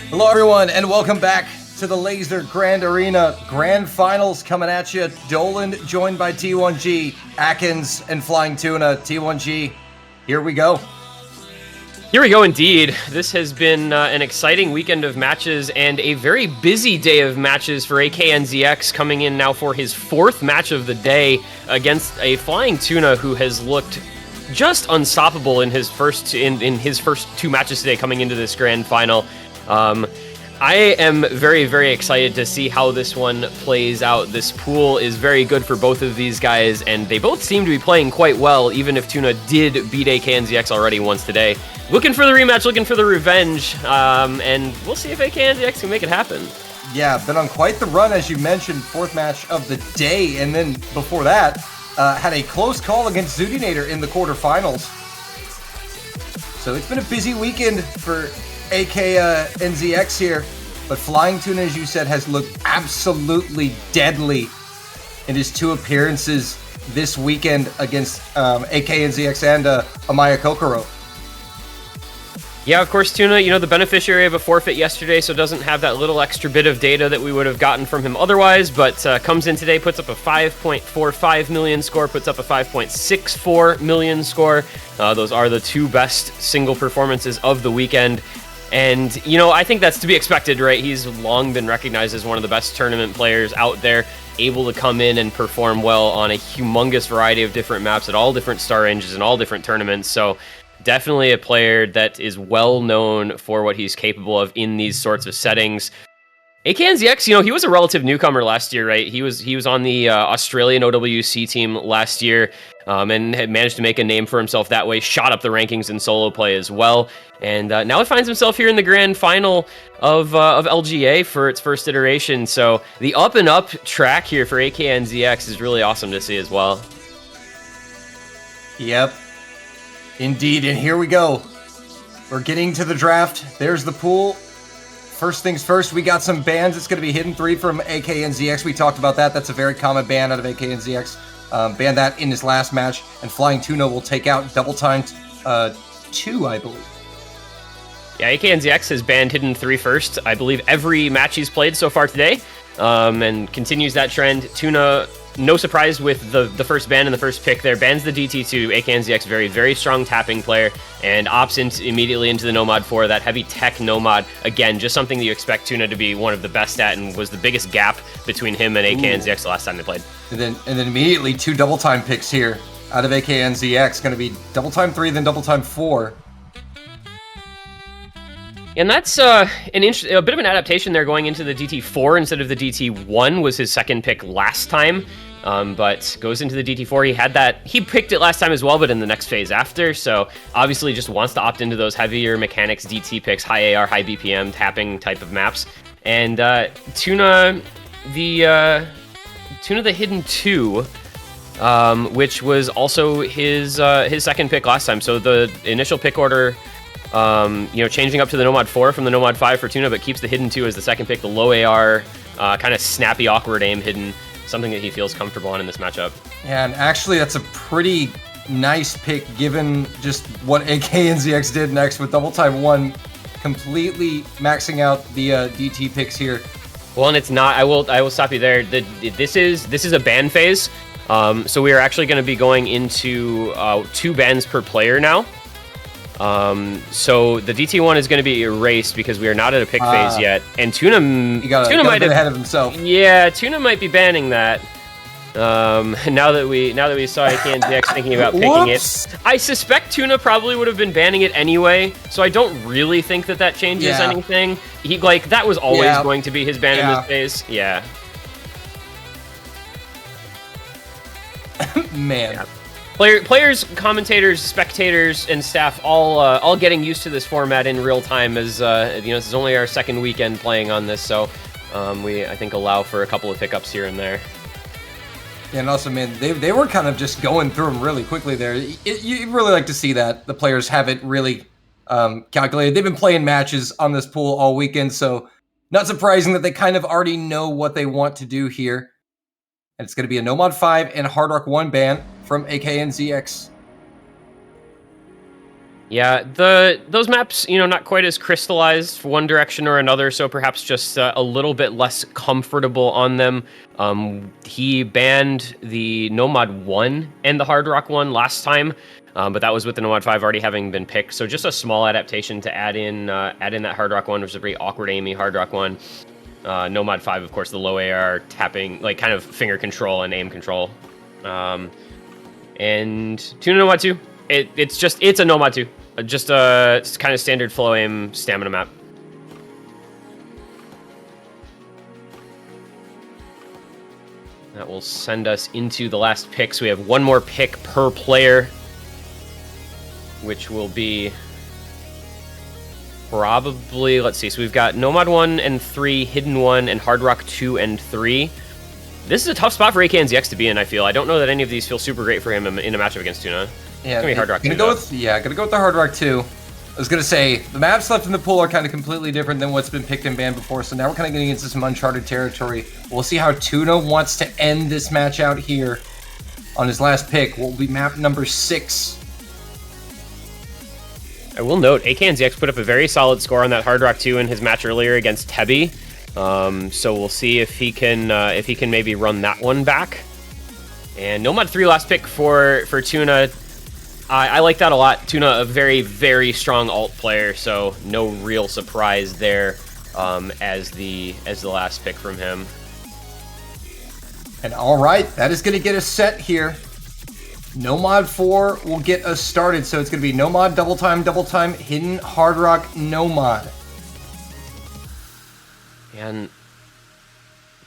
Hello, everyone, and welcome back to the Lazer Grand Arena Grand Finals coming at you. Dolan joined by T1G, Atkins, and Flying Tuna. T1G, here we go. Here we go indeed. This has been an exciting weekend of matches and a very busy day of matches for AKNZX, coming in now for his fourth match of the day against a Flying Tuna who has looked just unstoppable in his first two matches today coming into this grand final. I am very, very excited to see how this one plays out. This pool is very good for both of these guys, and they both seem to be playing quite well, even if Tuna did beat AKNZX already once today. Looking for the rematch, looking for the revenge, and we'll see if AKNZX can make it happen. Yeah, been on quite the run, as you mentioned, fourth match of the day, and then before that, had a close call against Zudinator in the quarterfinals. So it's been a busy weekend for NZX here, but Flying Tuna, as you said, has looked absolutely deadly in his two appearances this weekend against NZX and Amaya Kokoro. Yeah, of course, Tuna, the beneficiary of a forfeit yesterday, so doesn't have that little extra bit of data that we would have gotten from him otherwise, but comes in today, puts up a 5.45 million score, puts up a 5.64 million score. Those are the two best single performances of the weekend. And, I think that's to be expected, right? He's long been recognized as one of the best tournament players out there, able to come in and perform well on a humongous variety of different maps at all different star ranges and all different tournaments. So definitely a player that is well known for what he's capable of in these sorts of settings. AKNZX, he was a relative newcomer last year, right? He was on the Australian OWC team last year, and had managed to make a name for himself that way, shot up the rankings in solo play as well, and now he finds himself here in the grand final of LGA for its first iteration. So the up and up track here for AKNZX is really awesome to see as well. Yep, indeed, and here we go. We're getting to the draft. There's the pool. First things first, we got some bans. It's going to be Hidden 3 from AKNZX. We talked about that. That's a very common ban out of AKNZX. Banned that in his last match. And Flying Tuna will take out Double Time 2, I believe. Yeah, AKNZX has banned Hidden 3 first, I believe, every match he's played so far today, and continues that trend. Tuna, no surprise with the first ban and the first pick there, bans the DT2. AKNZX, very, very strong tapping player, and opts immediately into the Nomad 4, that heavy tech Nomad. Again, just something that you expect Tuna to be one of the best at, and was the biggest gap between him and AKNZX the last time they played. And then immediately two Double Time picks here out of AKNZX. Going to be Double Time 3, then Double Time 4. And that's a bit of an adaptation there, going into the DT4 instead of the DT1 was his second pick last time, but goes into the DT4. He picked it last time as well, but in the next phase after, so obviously just wants to opt into those heavier mechanics DT picks, high AR, high BPM, tapping type of maps. And Tuna the Hidden 2, which was also his second pick last time, so the initial pick order, changing up to the Nomad 4 from the Nomad 5 for Tuna, but keeps the Hidden 2 as the second pick, the low AR, kind of snappy, awkward aim Hidden, something that he feels comfortable on in this matchup. Yeah, and actually that's a pretty nice pick given just what AKNZX did next with Double Time 1, completely maxing out the DT picks here. Well, and it's not, I will stop you there. This is a ban phase, so we are actually going to be going into 2 bans per player now. So the DT1 is going to be erased because we are not at a pick phase yet, and Tuna might have ahead of himself. Yeah, Tuna might be banning that. Now that we saw AKNZX thinking about picking it, I suspect Tuna probably would have been banning it anyway. So I don't really think that changes anything. That was always going to be his ban in this phase. Yeah. Man. Yeah. Players, commentators, spectators, and staff all getting used to this format in real time, as this is only our second weekend playing on this, so we, I think, allow for a couple of pickups here and there. Yeah, and also, man, they were kind of just going through them really quickly there. You really like to see that. The players have it really calculated. They've been playing matches on this pool all weekend, so not surprising that they kind of already know what they want to do here. And it's going to be a Nomad 5 and Hard Rock 1 ban from AKNZX. Yeah, those maps, not quite as crystallized one direction or another, so perhaps just a little bit less comfortable on them. He banned the Nomad 1 and the Hard Rock 1 last time, but that was with the Nomad 5 already having been picked. So just a small adaptation to add in that Hard Rock 1, which is a pretty awkward aimy Hard Rock 1. Nomad 5, of course, the low AR tapping, like kind of finger control and aim control. And Tuna Nomad 2, it's a Nomad 2. Just a kind of standard flow aim stamina map. That will send us into the last pick. So we have one more pick per player, which will be probably, let's see. So we've got Nomad 1 and 3, Hidden 1, and Hard Rock 2 and 3. This is a tough spot for AKNZX to be in, I feel. I don't know that any of these feel super great for him in a matchup against Tuna. Yeah, it's gonna be Hard Rock 2. Gonna go with the Hard Rock 2. I was gonna say the maps left in the pool are kind of completely different than what's been picked and banned before, so now we're kind of getting into some uncharted territory. We'll see how Tuna wants to end this match out here on his last pick. What will be map number 6? I will note AKNZX put up a very solid score on that Hard Rock 2 in his match earlier against Tebi. So we'll see if he can maybe run that one back. And Nomad 3 last pick for Tuna. I like that a lot. Tuna, a very, very strong ult player, so no real surprise there as the last pick from him. And all right, that is going to get us set here. Nomad 4 will get us started, so it's going to be Nomad, double time, Hidden, Hard Rock, Nomad. And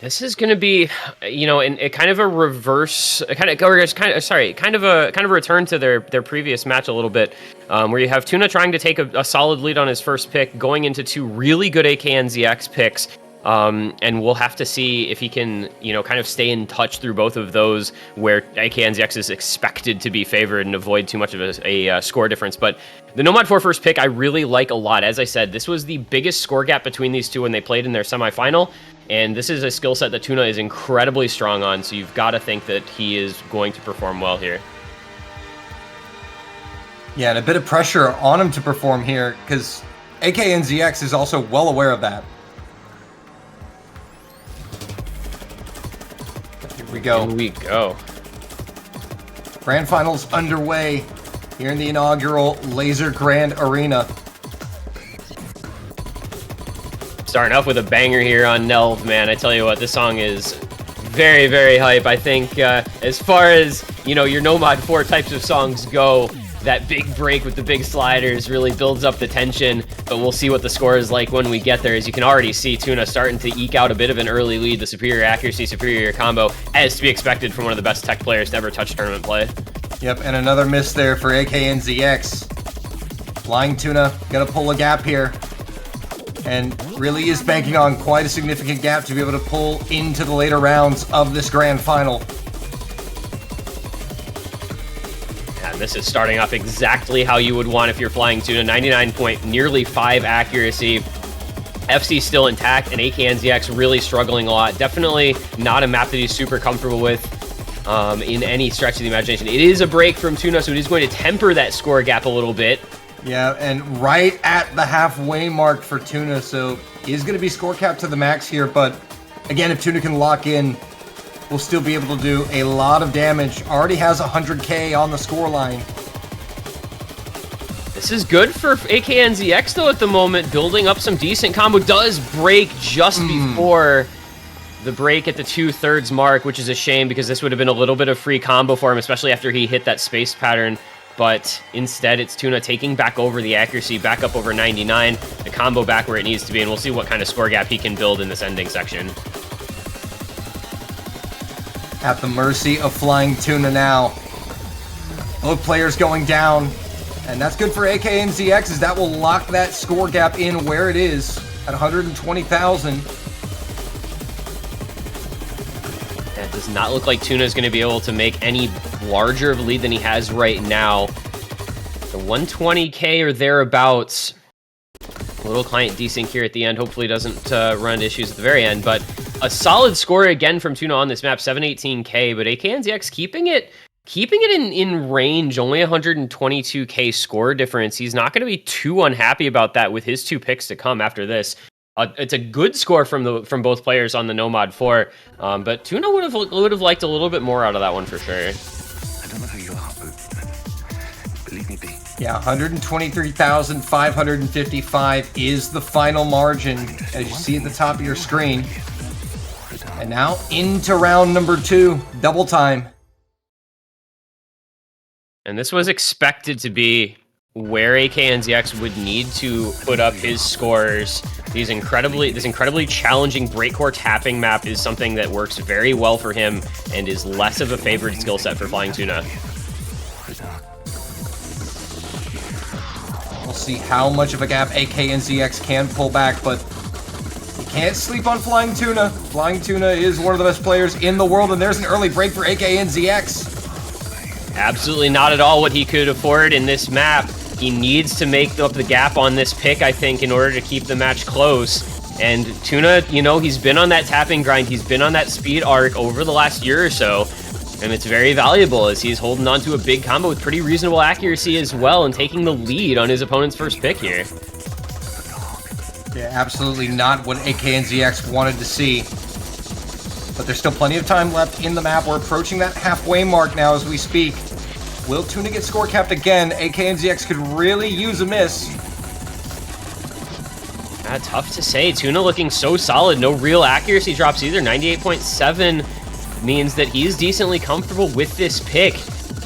this is going to be, in a kind of a reverse, kind of a return to their previous match a little bit, where you have Tuna trying to take a solid lead on his first pick, going into 2 really good AKNZX picks, and we'll have to see if he can, kind of stay in touch through both of those, where AKNZX is expected to be favored and avoid too much of a score difference. But the Nomad 4 first pick, I really like a lot. As I said, this was the biggest score gap between these two when they played in their semifinal. And this is a skill set that Tuna is incredibly strong on, so you've got to think that he is going to perform well here. Yeah, and a bit of pressure on him to perform here, because AKNZX is also well aware of that. Here we go. Here we go. Grand Finals underway here in the inaugural Lazer Grand Arena. Starting off with a banger here on Nelv, man. I tell you what, this song is very, very hype. I think as far as, your Nomad 4 types of songs go, that big break with the big sliders really builds up the tension, but we'll see what the score is like when we get there. As you can already see, Tuna starting to eke out a bit of an early lead. The superior accuracy, superior combo, as to be expected from one of the best tech players to ever touch tournament play. Yep, and another miss there for AKNZX. Flying Tuna, gonna pull a gap here. And really is banking on quite a significant gap to be able to pull into the later rounds of this grand final. And this is starting off exactly how you would want if you're flying Tuna. 99.5 accuracy. FC still intact, and AKNZX really struggling a lot. Definitely not a map that he's super comfortable with in any stretch of the imagination. It is a break from Tuna, so it is going to temper that score gap a little bit. Yeah, and right at the halfway mark for Tuna, so he's going to be score capped to the max here, but again, if Tuna can lock in, we'll still be able to do a lot of damage. Already has 100k on the score line. This is good for AKNZX, though, at the moment, building up some decent combo. Does break just before the break at the 2/3 mark, which is a shame because this would have been a little bit of free combo for him, especially after he hit that space pattern. But instead, it's Tuna taking back over the accuracy, back up over 99, the combo back where it needs to be, and we'll see what kind of score gap he can build in this ending section. At the mercy of flying Tuna now. Both players going down, and that's good for AKNZX, as that will lock that score gap in where it is at 120,000. That does not look like Tuna is going to be able to make any larger of a lead than he has right now. The 120k or thereabouts. A little client desync here at the end. Hopefully doesn't run into issues at the very end. But a solid score again from Tuna on this map, 718k. But AKNZX keeping it keeping it in range, only 122k score difference. He's not going to be too unhappy about that with his 2 picks to come after this. It's a good score from both players on the Nomad 4, but Tuna would have liked a little bit more out of that one for sure. I don't know who you are, but believe me, B. Yeah, 123,555 is the final margin, as you see at the top of your screen. And now into round number 2, double time. And this was expected to be where AKNZX would need to put up his scores. This incredibly challenging breakcore tapping map is something that works very well for him and is less of a favored skill set for Flying Tuna. We'll see how much of a gap AKNZX can pull back, but you can't sleep on Flying Tuna. Flying Tuna is one of the best players in the world, and there's an early break for AKNZX. Absolutely not at all what he could afford in this map. He needs to make up the gap on this pick, I think, in order to keep the match close. And Tuna, he's been on that tapping grind. He's been on that speed arc over the last year or so. And it's very valuable as he's holding on to a big combo with pretty reasonable accuracy as well and taking the lead on his opponent's first pick here. Yeah, absolutely not what AKNZX wanted to see. But there's still plenty of time left in the map. We're approaching that halfway mark now as we speak. Will Tuna get score capped again? AKNZX could really use a miss. Tough to say. Tuna looking so solid. No real accuracy drops either. 98.7 means that he's decently comfortable with this pick.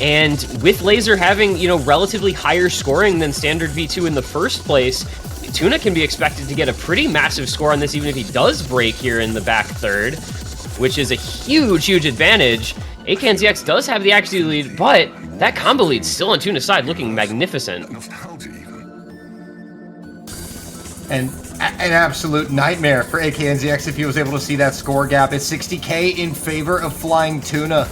And with Lazer having, relatively higher scoring than standard V2 in the first place, Tuna can be expected to get a pretty massive score on this even if he does break here in the back third, which is a huge advantage. AKNZX does have the accuracy lead, but that combo lead's still on Tuna's side, looking magnificent. And an absolute nightmare for AKNZX if he was able to see that score gap. It's 60k in favor of Flying Tuna.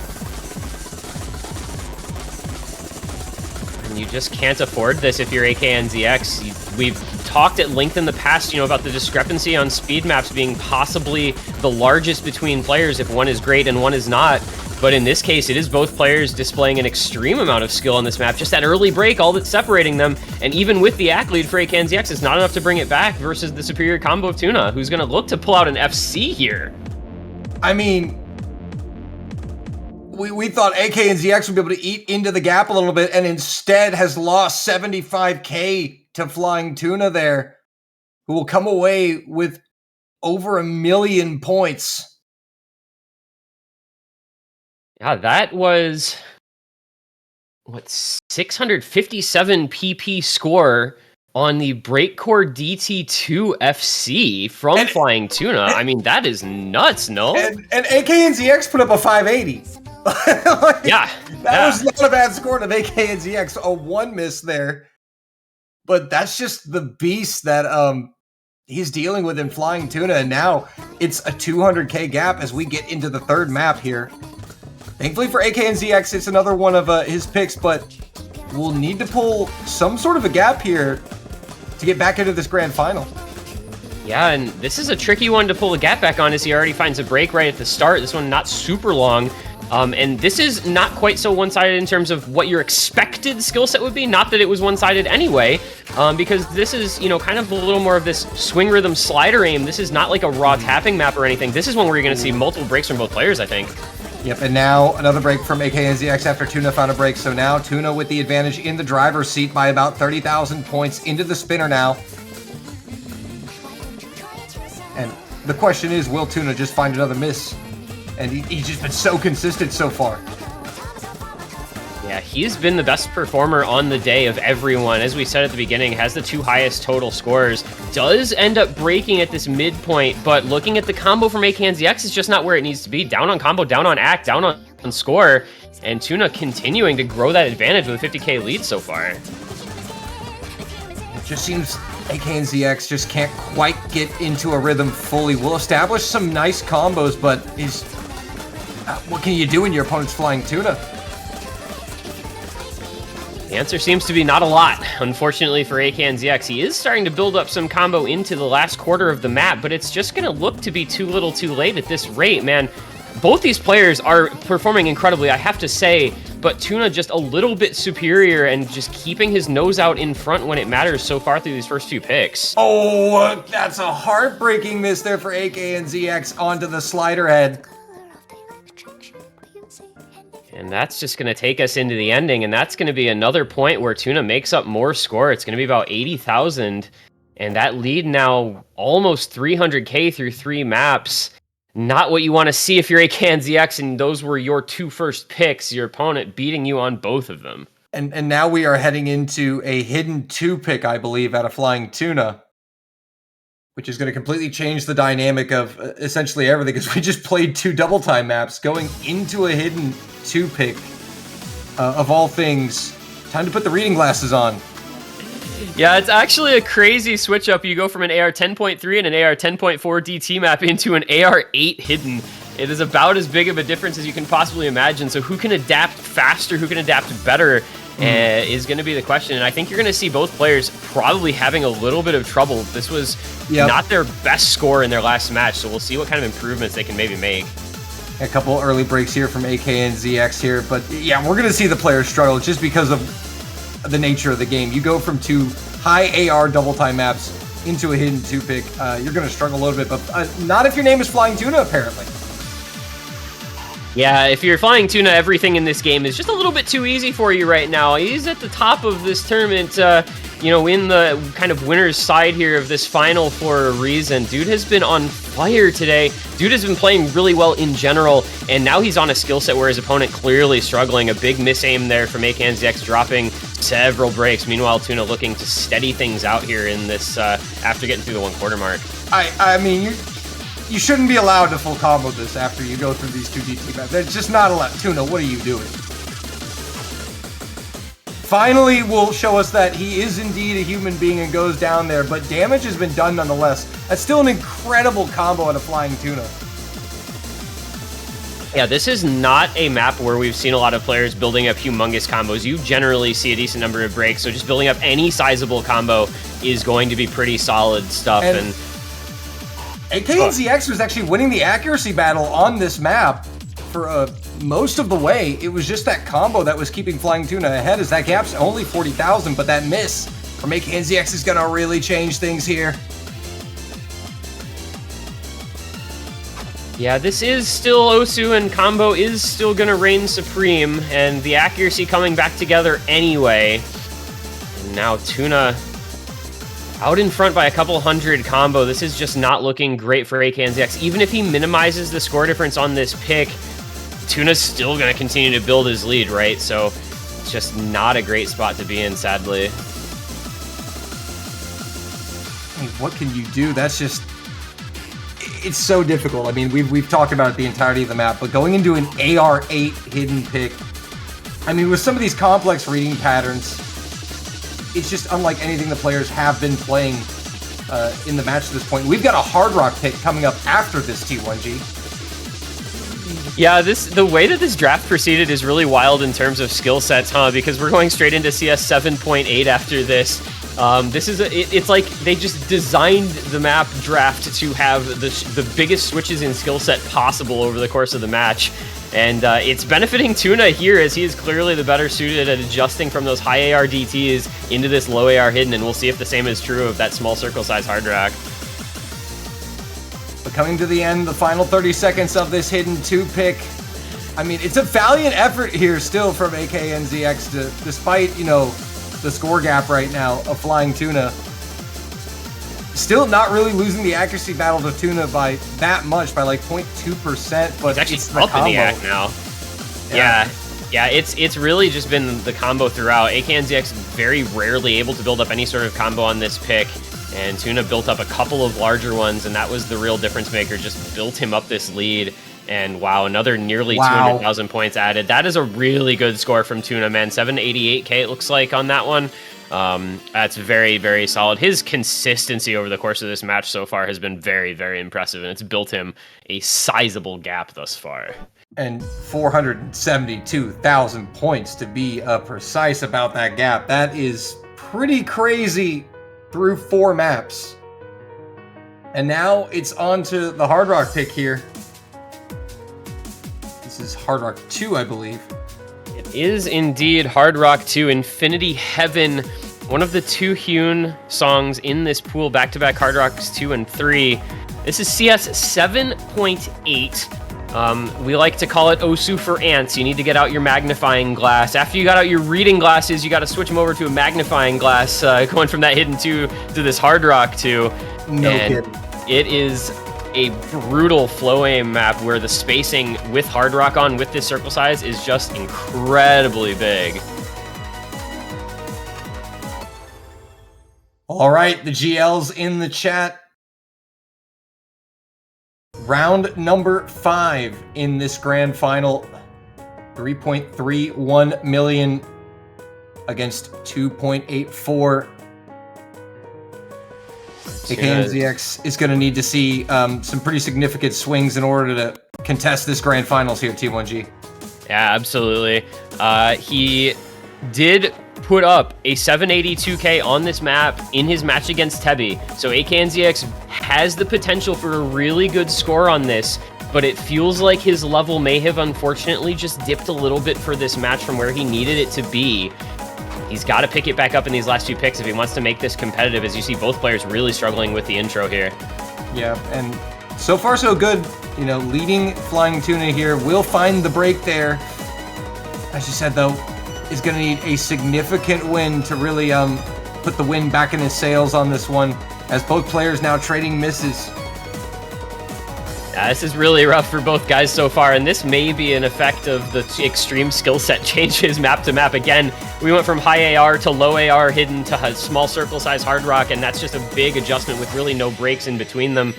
And you just can't afford this if you're AKNZX. We've talked at length in the past, about the discrepancy on speed maps being possibly the largest between players if one is great and one is not. But in this case, it is both players displaying an extreme amount of skill on this map. Just that early break, all that's separating them. And even with the ACK lead for AKNZX, it's not enough to bring it back versus the superior combo of Tuna, who's going to look to pull out an FC here. I mean, we thought AKNZX would be able to eat into the gap a little bit, and instead has lost 75k to Flying Tuna there, who will come away with over 1 million points. Yeah, that was, 657 PP score on the Breakcore DT2 FC from Flying Tuna. I mean, that is nuts, no? And AKNZX put up a 580. That was not a bad score to AKNZX. A 1 miss there. But that's just the beast that he's dealing with in Flying Tuna. And now it's a 200k gap as we get into the third map here. Thankfully for AKNZX, it's another one of his picks, but we'll need to pull some sort of a gap here to get back into this grand final. Yeah, and this is a tricky one to pull a gap back on as he already finds a break right at the start. This one not super long. And this is not quite so one-sided in terms of what your expected skill set would be. Not that it was one-sided anyway, because this is, kind of a little more of this swing rhythm slider aim. This is not like a raw tapping map or anything. This is one where you're going to see multiple breaks from both players, I think. Yep, and now another break from AKNZX after Tuna found a break. So now Tuna with the advantage in the driver's seat by about 30,000 points into the spinner now. And the question is, will Tuna just find another miss? And he's just been so consistent so far. Yeah, he's been the best performer on the day of everyone. As we said at the beginning, has the 2 highest total scores. Does end up breaking at this midpoint, but looking at the combo from AKNZX is just not where it needs to be. Down on combo, down on ACK, down on score. And Tuna continuing to grow that advantage with a 50k lead so far. It just seems AKNZX just can't quite get into a rhythm fully. Will establish some nice combos, but what can you do when your opponent's Flying Tuna? The answer seems to be not a lot, unfortunately for AKNZX. He is starting to build up some combo into the last quarter of the map, but it's just going to look to be too little too late at this rate, man. both these players are performing incredibly, I have to say, but Tuna just a little bit superior and just keeping his nose out in front when it matters so far through these first 2 picks. Oh, that's a heartbreaking miss there for AK and ZX onto the slider head. And that's just going to take us into the ending, and that's going to be another point where Tuna makes up more score. It's going to be about 80,000, and that lead now almost 300k through 3 maps. Not what you want to see if you're AK and ZX, and those were your 2 first picks, your opponent beating you on both of them. And now we are heading into a hidden 2 pick, I believe, out of Flying Tuna, which is going to completely change the dynamic of essentially everything, because we just played 2 double time maps going into a hidden 2 pick. Of all things, time to put the reading glasses on. Yeah, it's actually a crazy switch up. You go from an AR 10.3 and an AR 10.4 DT map into an AR 8 hidden. It is about as big of a difference as you can possibly imagine. So who can adapt faster, who can adapt better is going to be the question. And I think you're going to see both players probably having a little bit of trouble. This was not their best score in their last match, so we'll see what kind of improvements they can maybe make. A couple early breaks here from AK and ZX here, but yeah, we're going to see the players struggle just because of the nature of the game. You go from 2 high AR double time maps into a hidden 2 pick, you're going to struggle a little bit, but not if your name is Flying Tuna, apparently. Yeah, if you're Flying Tuna, everything in this game is just a little bit too easy for you right now. He's at the top of this tournament, in the kind of winner's side here of this final for a reason. Dude has been on fire today. Dude has been playing really well in general, and now he's on a skill set where his opponent clearly struggling. A big misaim there from AKNZX, dropping several breaks. Meanwhile, Tuna looking to steady things out here in this after getting through the 1/4 mark. I mean, you shouldn't be allowed to full combo this after you go through these 2 DT maps. It's just not allowed. Tuna, what are you doing? Finally will show us that he is indeed a human being and goes down there, but damage has been done nonetheless. That's still an incredible combo out of Flying Tuna. Yeah, this is not a map where we've seen a lot of players building up humongous combos. You generally see a decent number of breaks, so just building up any sizable combo is going to be pretty solid stuff. And AKNZX was actually winning the accuracy battle on this map for most of the way. It was just that combo that was keeping Flying Tuna ahead, as that gap's only 40,000, but that miss from AKNZX is going to really change things here. Yeah, this is still Osu, and combo is still going to reign supreme, and the accuracy coming back together anyway. And now Tuna out in front by a couple hundred combo. This is just not looking great for AKNZX. Even if he minimizes the score difference on this pick, Tuna's still going to continue to build his lead, right? So it's just not a great spot to be in, sadly. I mean, what can you do? That's just... It's so difficult. I mean, we've talked about it the entirety of the map, but going into an AR8 hidden pick, I mean, with some of these complex reading patterns, it's just unlike anything the players have been playing in the match to this point. We've got a Hard Rock pick coming up after this T1G. Yeah, the way that this draft proceeded is really wild in terms of skill sets, huh? Because we're going straight into CS 7.8 after this. It's like they just designed the map draft to have the biggest switches in skill set possible over the course of the match. And it's benefiting Tuna here, as he is clearly the better suited at adjusting from those high AR DTs into this low AR hidden, and we'll see if the same is true of that small circle size hard rack. But coming to the end, the final 30 seconds of this hidden 2 pick, I mean, it's a valiant effort here still from AKNZX, despite, the score gap right now of Flying Tuna. Still not really losing the accuracy battle to Tuna by that much, by like 0.2%, but it's actually up in the act now. Yeah, it's really just been the combo throughout. AKNZX very rarely able to build up any sort of combo on this pick, and Tuna built up a couple of larger ones, and that was the real difference maker. Just built him up this lead, and wow, another nearly 200,000 points added. That is a really good score from Tuna, man. 788k it looks like on that one. That's very, very solid. His consistency over the course of this match so far has been very, very impressive, and it's built him a sizable gap thus far. And 472,000 points to be precise about that gap. That is pretty crazy through 4 maps. And now it's on to the Hard Rock pick here. This is Hard Rock 2, I believe. It is indeed Hard Rock 2, Infinity Heaven, one of the 2 hewn songs in this pool, back-to-back Hard Rocks 2 and 3. This is CS 7.8. We like to call it Osu for ants. You need to get out your magnifying glass. After you got out your reading glasses, you got to switch them over to a magnifying glass, going from that Hidden 2 to this Hard Rock 2. No kidding. It is a brutal flow aim map where the spacing with Hard Rock on with this circle size is just incredibly big. All right, the GL's in the chat. Round number 5 in this grand final. 3.31 million against 2.84. AKNZX is going to need to see some pretty significant swings in order to contest this grand finals here, T1G. Yeah, absolutely. He did put up a 782k on this map in his match against Tebi. So AKNZX has the potential for a really good score on this, but it feels like his level may have unfortunately just dipped a little bit for this match from where he needed it to be. He's got to pick it back up in these last 2 picks if he wants to make this competitive, as you see both players really struggling with the intro here. Yeah, and so far so good. You know, leading Flying Tuna here will find the break there. As you said, though, is going to need a significant win to really put the wind back in his sails on this one, as both players now trading misses. Yeah, this is really rough for both guys so far, and this may be an effect of the extreme skill set changes map to map. Again, we went from high AR to low AR hidden to a small circle size Hard Rock, and that's just a big adjustment with really no breaks in between them.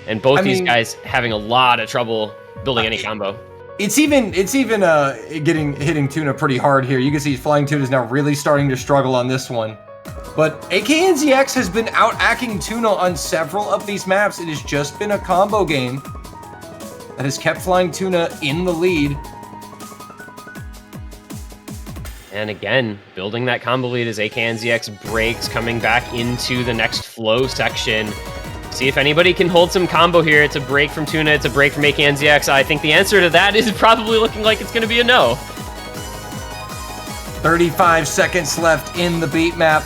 And both these guys having a lot of trouble building any combo. It's even hitting Tuna pretty hard here. You can see Flying Tuna is now really starting to struggle on this one. But AKNZX has been out-acking Tuna on several of these maps. It has just been a combo game that has kept Flying Tuna in the lead. And again, building that combo lead as AKNZX breaks, coming back into the next flow section. See if anybody can hold some combo here. It's a break from Tuna, it's a break from AKNZX. I think the answer to that is probably looking like it's going to be a no. 35 seconds left in the beat map,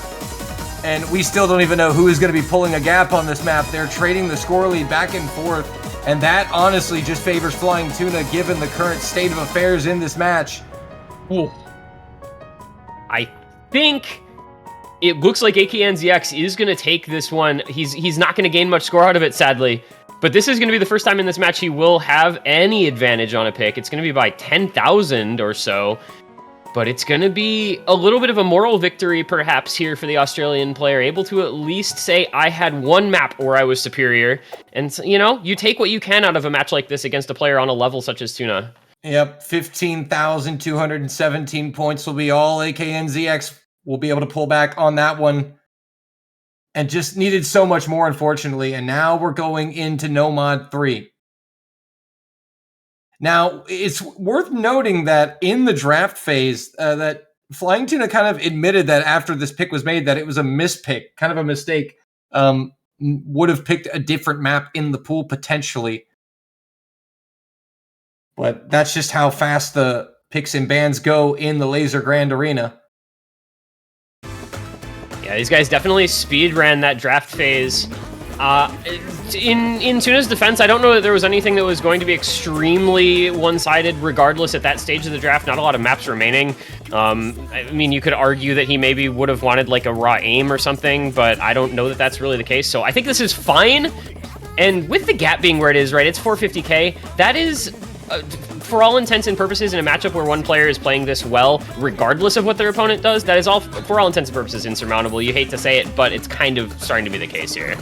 and we still don't even know who is going to be pulling a gap on this map. They're trading the score lead back and forth, and that honestly just favors Flying Tuna given the current state of affairs in this match. Ooh. I think it looks like AKNZX is going to take this one. He's not going to gain much score out of it, sadly. But this is going to be the first time in this match he will have any advantage on a pick. It's going to be by 10,000 or so. But it's going to be a little bit of a moral victory, perhaps, here for the Australian player. Able to at least say, I had one map where I was superior. And, you know, you take what you can out of a match like this against a player on a level such as Tuna. Yep, 15,217 points will be all AKNZX will be able to pull back on that one. And just needed so much more, unfortunately. And now we're going into Nomad 3. Now, it's worth noting that in the draft phase, that Flying Tuna kind of admitted that after this pick was made, that it was a mispick, kind of a mistake. Would have picked a different map in the pool, potentially. But that's just how fast the picks and bans go in the Lazer Grand Arena. Yeah, these guys definitely speed ran that draft phase. In Tuna's defense, I don't know that there was anything that was going to be extremely one-sided regardless at that stage of the draft. Not a lot of maps remaining. I mean, you could argue that he maybe would have wanted like a raw aim or something, but I don't know that that's really the case. So I think this is fine. And with the gap being where it is, right, it's 450k. That is, for all intents and purposes, in a matchup where one player is playing this well, regardless of what their opponent does, that is all, for all intents and purposes, insurmountable. You hate to say it, but it's kind of starting to be the case here.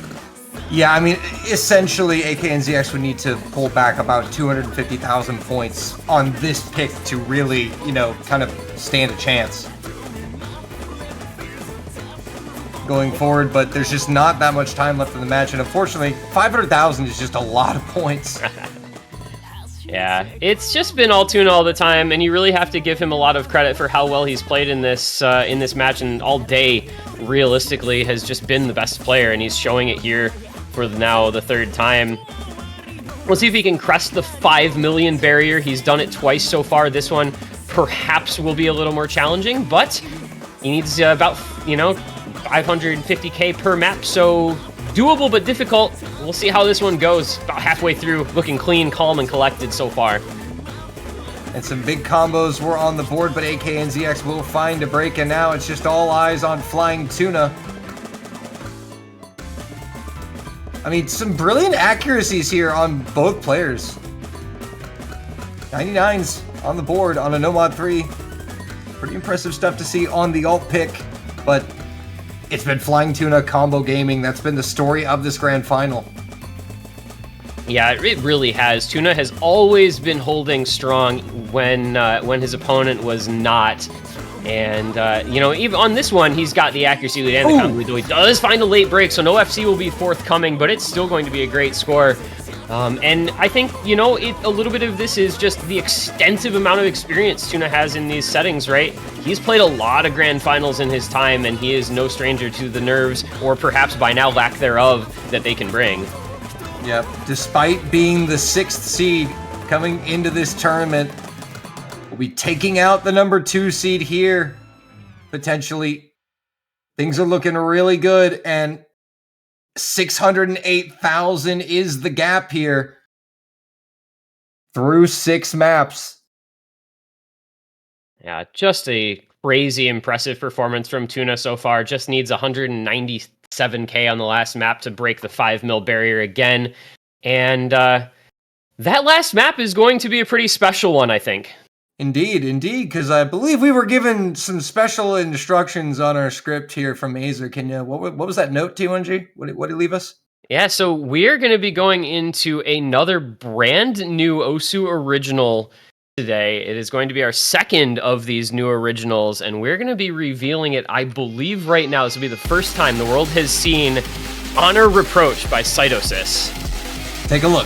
Yeah, I mean, essentially, AKNZX would need to pull back about 250,000 points on this pick to really, you know, kind of stand a chance going forward, but there's just not that much time left in the match, and unfortunately, 500,000 is just a lot of points. Yeah, it's just been all Tuna all the time, and you really have to give him a lot of credit for how well he's played in this match, and all day, realistically, has just been the best player, and he's showing it here for now the third time. We'll see if he can crest the 5 million barrier. He's done it twice so far. This one perhaps will be a little more challenging, but he needs about, 550k per map, so doable but difficult. We'll see how this one goes. About halfway through, looking clean, calm, and collected so far. And some big combos were on the board, but AK and ZX will find a break, and now it's just all eyes on Flying Tuna. I mean, some brilliant accuracies here on both players. 99s on the board on a Nomad 3. Pretty impressive stuff to see on the alt pick, but it's been Flying Tuna combo gaming. That's been the story of this grand final. Yeah, it really has. Tuna has always been holding strong when his opponent was not. And, even on this one, he's got the accuracy lead and the combo lead, though he does find a late break, so no FC will be forthcoming, but it's still going to be a great score. And I think, a little bit of this is just the extensive amount of experience Tuna has in these settings, right? He's played a lot of grand finals in his time, and he is no stranger to the nerves, or perhaps by now lack thereof, that they can bring. Yep, despite being the 6th seed coming into this tournament, we'll be taking out the number 2 seed here, potentially. Things are looking really good, and 608,000 is the gap here through 6 maps. Yeah, just a crazy impressive performance from Tuna so far. Just needs 197k on the last map to break the 5 mil barrier again. And that last map is going to be a pretty special one, I think. Indeed, because I believe we were given some special instructions on our script here from Lazer. Can you, what was that note, T1G? What did he leave us? Yeah, so we're going to be going into another brand new Osu original today. It is going to be our second of these new originals, and we're going to be revealing it, I believe, right now. This will be the first time the world has seen Honor Reproach by Cytosis. Take a look.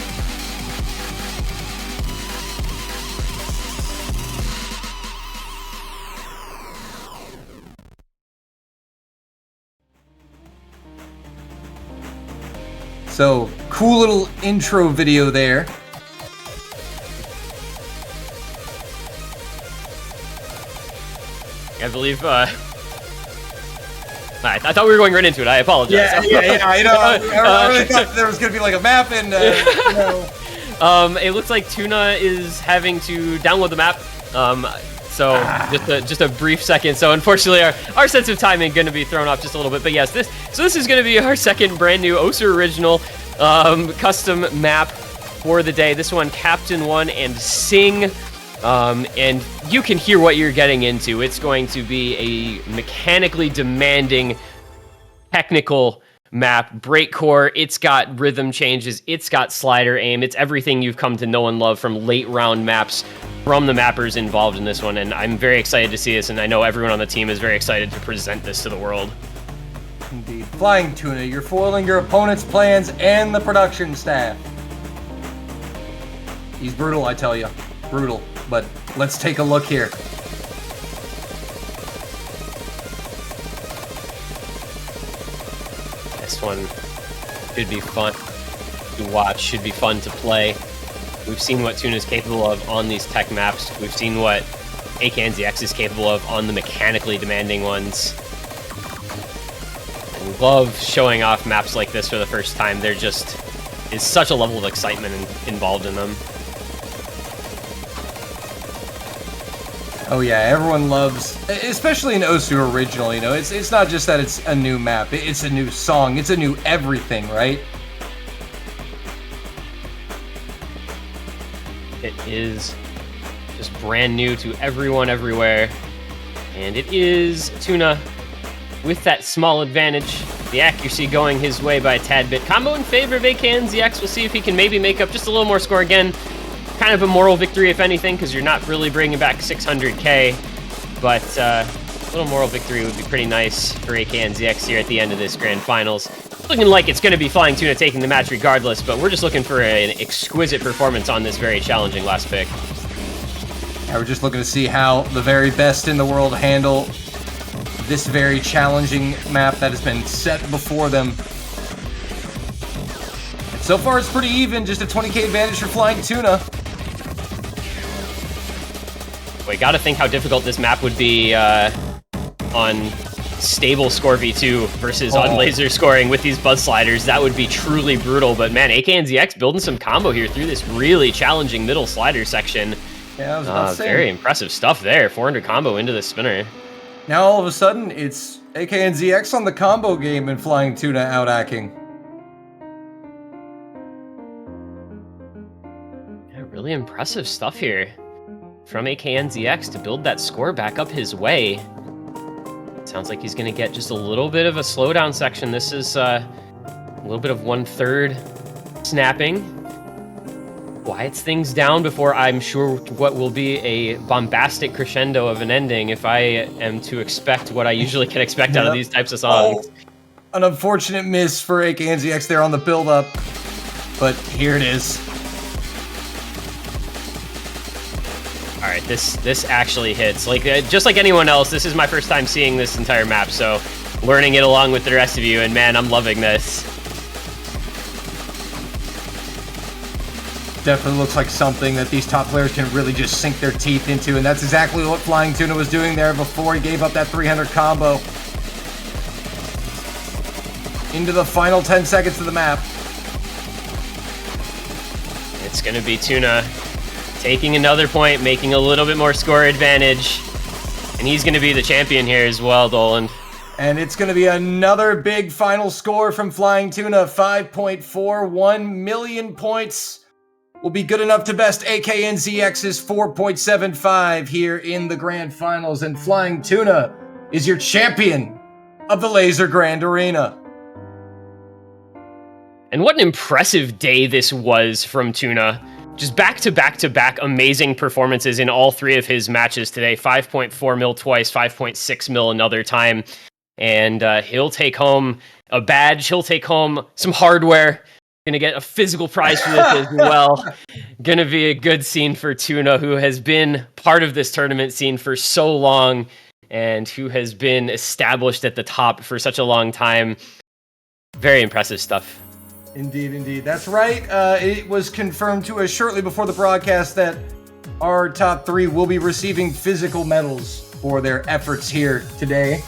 So, cool little intro video there. I believe, I thought we were going right into it. I apologize. Yeah. I really thought there was going to be like a map and, It looks like Tuna is having to download the map. Just a brief second. So unfortunately, our sense of timing going to be thrown off just a little bit. But yes, this is going to be our second brand new Osu original custom map for the day. This one, Captain 1 and Sing. And you can hear what you're getting into. It's going to be a mechanically demanding, technical map. Breakcore, it's got rhythm changes, it's got slider aim, it's everything you've come to know and love from late round maps from the mappers involved in this one, and I'm very excited to see this, and I know everyone on the team is very excited to present this to the world. Indeed. Flying Tuna, you're foiling your opponent's plans and the production staff. He's brutal, I tell you. Brutal. But let's take a look here. This one should be fun to watch, should be fun to play. We've seen what Tuna is capable of on these tech maps. We've seen what AKNZX is capable of on the mechanically demanding ones. And we love showing off maps like this for the first time. There just is such a level of excitement involved in them. Oh yeah, everyone loves, especially an Osu original, it's not just that it's a new map, it's a new song, it's a new everything, right? It is just brand new to everyone everywhere, and it is Tuna with that small advantage, the accuracy going his way by a tad bit. Combo in favor of AKNZX. We'll see if he can maybe make up just a little more score again. Kind of a moral victory, if anything, because you're not really bringing back 600k, but a little moral victory would be pretty nice for AKNZX here at the end of this grand finals. Looking like it's going to be Flying Tuna taking the match regardless, but we're just looking for an exquisite performance on this very challenging last pick. Yeah, we're just looking to see how the very best in the world handle this very challenging map that has been set before them. So far, it's pretty even. Just a 20k advantage for Flying Tuna. We gotta think how difficult this map would be on stable score v2 versus on Lazer scoring with these buzz sliders. That would be truly brutal. But man, AKNZX building some combo here through this really challenging middle slider section. Yeah, I was about to say. Very impressive stuff there. 400 combo into the spinner. Now all of a sudden, it's AKNZX on the combo game and Flying Tuna out-hacking. Yeah, really impressive stuff here from AKNZX to build that score back up his way. Sounds like he's going to get just a little bit of a slowdown section. This is a little bit of 1/3 snapping. Quiets things down before I'm sure what will be a bombastic crescendo of an ending if I am to expect what I usually can expect out of these types of songs. An unfortunate miss for AKNZX there on the build-up, but here it is. All right, this actually hits. Like just like anyone else, this is my first time seeing this entire map, so learning it along with the rest of you, and man, I'm loving this. Definitely looks like something that these top players can really just sink their teeth into, and that's exactly what Flying Tuna was doing there before he gave up that 300 combo. Into the final 10 seconds of the map. It's gonna be Tuna taking another point, making a little bit more score advantage, and he's gonna be the champion here as well, Dolan. And it's going to be another big final score from Flying Tuna. 5.41 million points will be good enough to best AKNZX's 4.75 here in the Grand Finals. And Flying Tuna is your champion of the Lazer Grand Arena. And what an impressive day this was from Tuna. Just back-to-back-to-back amazing performances in all three of his matches today. 5.4 mil twice, 5.6 mil another time. And he'll take home a badge. He'll take home some hardware. Gonna get a physical prize for this as well. Gonna be a good scene for Tuna, who has been part of this tournament scene for so long and who has been established at the top for such a long time. Very impressive stuff. Indeed, indeed. That's right. It was confirmed to us shortly before the broadcast that our top three will be receiving physical medals for their efforts here today.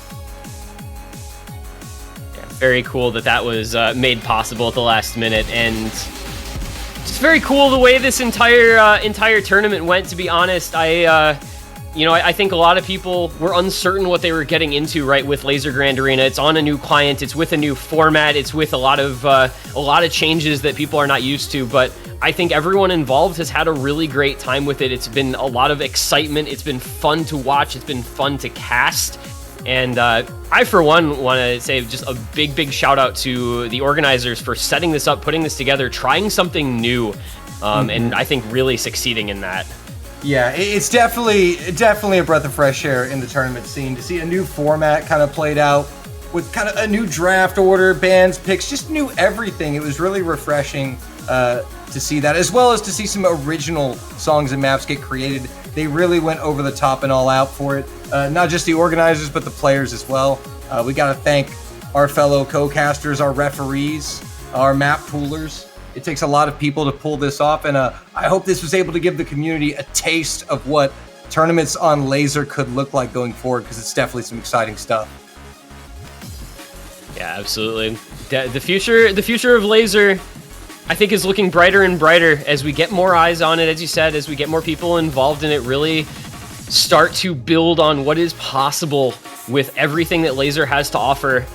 Very cool that was made possible at the last minute, and just very cool the way this entire tournament went. To be honest, I think a lot of people were uncertain what they were getting into, right, with Lazer Grand Arena. It's on a new client, it's with a new format, it's with a lot of changes that people are not used to. But I think everyone involved has had a really great time with it. It's been a lot of excitement. It's been fun to watch. It's been fun to cast. And I, for one, want to say just a big shout out to the organizers for setting this up, putting this together, trying something new, and I think really succeeding in that. Yeah, it's definitely a breath of fresh air in the tournament scene to see a new format kind of played out with kind of a new draft order, bands, picks, just new everything. It was really refreshing to see that, as well as to see some original songs and maps get created. They really went over the top and all out for it. Not just the organizers, but the players as well. We got to thank our fellow co-casters, our referees, our map poolers. It takes a lot of people to pull this off, and I hope this was able to give the community a taste of what tournaments on Lazer could look like going forward, because it's definitely some exciting stuff. Yeah, absolutely. The future of Lazer, I think, is looking brighter and brighter as we get more eyes on it, as you said, as we get more people involved in it, really start to build on what is possible with everything that Lazer has to offer.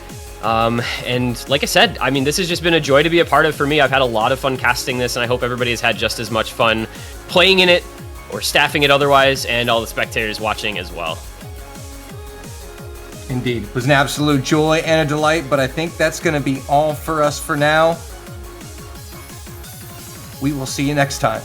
And like I said, I mean, this has just been a joy to be a part of for me. I've had a lot of fun casting this, and I hope everybody has had just as much fun playing in it or staffing it otherwise, and all the spectators watching as well. Indeed. It was an absolute joy and a delight, but I think that's going to be all for us for now. We will see you next time.